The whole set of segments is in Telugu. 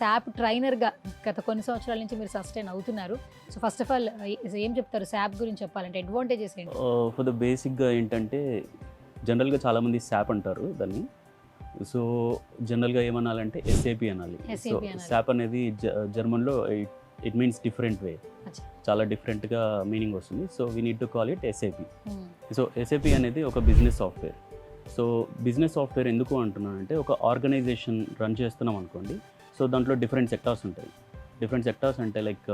SAP ట్రైనర్‌గా గత కొన్ని సంవత్సరాల నుంచి మీరు సస్టైన్ అవుతున్నారు. సో, ఫస్ట్ ఆఫ్ ఆల్ ఏం చెప్తారు SAP గురించి చెప్పాలంటే అడ్వాంటేజెస్ ఏంటి? ఫర్ ద బేసిక్‌గా ఏంటంటే, జనరల్‌గా చాలామంది సాప్ అంటారు దాన్ని. సో, జనరల్‌గా ఏమనాలంటే ఎస్ఏపీ అనాలి. సో, SAP అనాలి. సాప్ అనేది జర్మన్‌లో ఇట్ మీన్స్ డిఫరెంట్ వే. అచ్చా! చాలా డిఫరెంట్‌గా మీనింగ్ వస్తుంది. So, we need to call it SAP. Hmm. So, SAP అనేది ఒక business software. So, business software ఎందుకు అంటున్నానంటే, ఒక ఆర్గనైజేషన్ రన్ చేస్తున్నాం అనుకోండి. సో, దాంట్లో డిఫరెంట్ సెక్టార్స్ ఉంటాయి. డిఫరెంట్ సెక్టార్స్ అంటే లైక్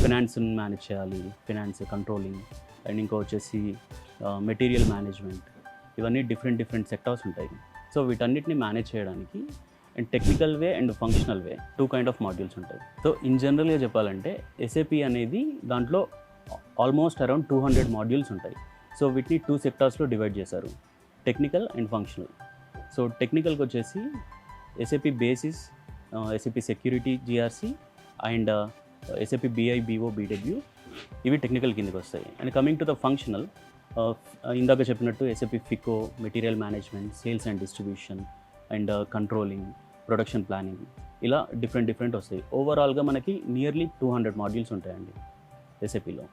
ఫినాన్స్‌ని మేనేజ్ చేయాలి. ఫినాన్స్, కంట్రోలింగ్ అండ్ ఇంకో వచ్చేసి మెటీరియల్ మేనేజ్మెంట్. ఇవన్నీ డిఫరెంట్ సెక్టార్స్ ఉంటాయి. సో, వీటన్నిటిని మేనేజ్ చేయడానికి and technical way and functional way 2 kind of modules ఉంటాయి. సో, ఇన్ జనరల్‌గా చెప్పాలంటే ఎస్ఏపీ అనేది దాంట్లో ఆల్మోస్ట్ అరౌండ్ 200 మాడ్యూల్స్ ఉంటాయి. సో, వీటిని 2 సెక్టార్స్‌లో డివైడ్ చేశారు. Technical and functional. సో, టెక్నికల్‌కి వచ్చేసి SAP basis, SAP security GRC and SAP BI, BO, BW ఇవి టెక్నికల్ కిందకి వస్తాయి. And coming to the functional, ఇందాక చెప్పినట్టు SAP FICO, material management, sales and distribution and controlling, production planning ఇలా డిఫరెంట్ వస్తాయి. ఓవరాల్గా మనకి నియర్లీ 200 మాడ్యూల్స్ ఉంటాయండి ఎస్ఏపీలో.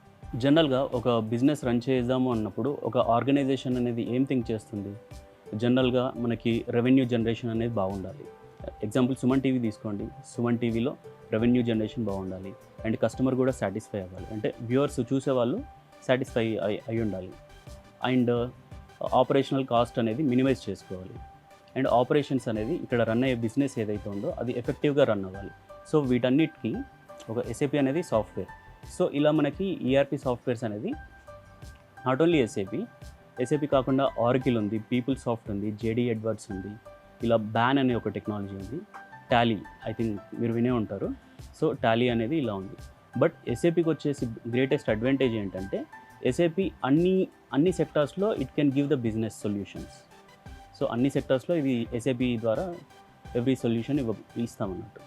జనరల్గా ఒక బిజినెస్ రన్ చేద్దాము అన్నప్పుడు ఒక ఆర్గనైజేషన్ అనేది ఏం థింక్ చేస్తుంది? జనరల్గా మనకి రెవెన్యూ జనరేషన్ అనేది బాగుండాలి. ఎగ్జాంపుల్ సుమన్ టీవీ తీసుకోండి. సుమన్ టీవీలో రెవెన్యూ జనరేషన్ బాగుండాలి అండ్ కస్టమర్ కూడా సాటిస్ఫై అవ్వాలి. అంటే వ్యూవర్స్ చూసేవాళ్ళు సాటిస్ఫై అయి ఉండాలి. అండ్ ఆపరేషనల్ కాస్ట్ అనేది మినిమైజ్ చేసుకోవాలి. అండ్ ఆపరేషన్స్ అనేది ఇక్కడ రన్ అయ్యే బిజినెస్ ఏదైతే ఉందో అది ఎఫెక్టివ్గా రన్ అవ్వాలి. సో, వీటన్నిటికీ ఒక ఎస్ఏపీ అనేది సాఫ్ట్వేర్. సో, ఇలా మనకి ఈఆర్పీ సాఫ్ట్వేర్స్ అనేది నాట్ ఓన్లీ ఎస్ఏపీ కాకుండా ఆరకిల్ ఉంది, పీపుల్ సాఫ్ట్ ఉంది, జేడీ ఎడ్వర్డ్స్ ఉంది, ఇలా బ్యాన్ అనే ఒక టెక్నాలజీ ఉంది, టాలీ ఐ థింక్ మీరు వినే ఉంటారు. సో, టాలీ అనేది ఇలా ఉంది. బట్ ఎస్ఏపీకి వచ్చేసి గ్రేటెస్ట్ అడ్వాంటేజ్ ఏంటంటే ఎస్ఏపీ అన్ని సెక్టార్స్లో it can give the business solutions. So, అన్ని సెక్టార్స్లో ఇది ఎస్ఏపీ ద్వారా ఎవ్రీ సొల్యూషన్ ఇస్తామన్నట్టు.